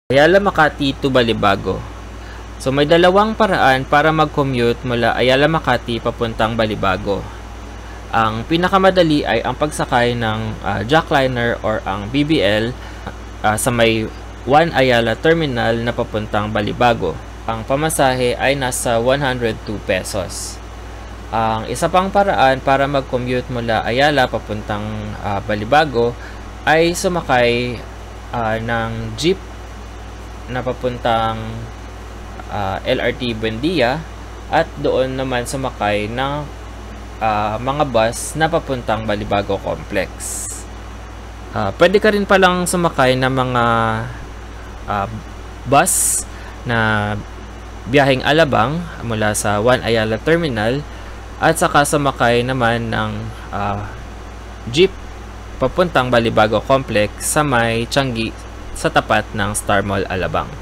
Ayala Makati to Balibago. So may dalawang paraan para mag-commute mula Ayala Makati papuntang Balibago. Ang pinakamadali ay ang pagsakay ng Jackliner or ang BBL sa may 1 Ayala Terminal na papuntang Balibago. Ang pamasahe ay nasa 102 pesos. Ang isa pang paraan para mag-commute mula Ayala papuntang Balibago ay sumakay ng jeep na papuntang LRT Buendia at doon naman sumakay ng mga bus na papuntang Balibago Complex. Pwede ka rin palang sumakay ng mga bus na biyaheng Alabang mula sa 1 Ayala Terminal at saka sumakay naman ng jeep papuntang Balibago Complex sa may Tianggi sa tapat ng Star Mall Alabang.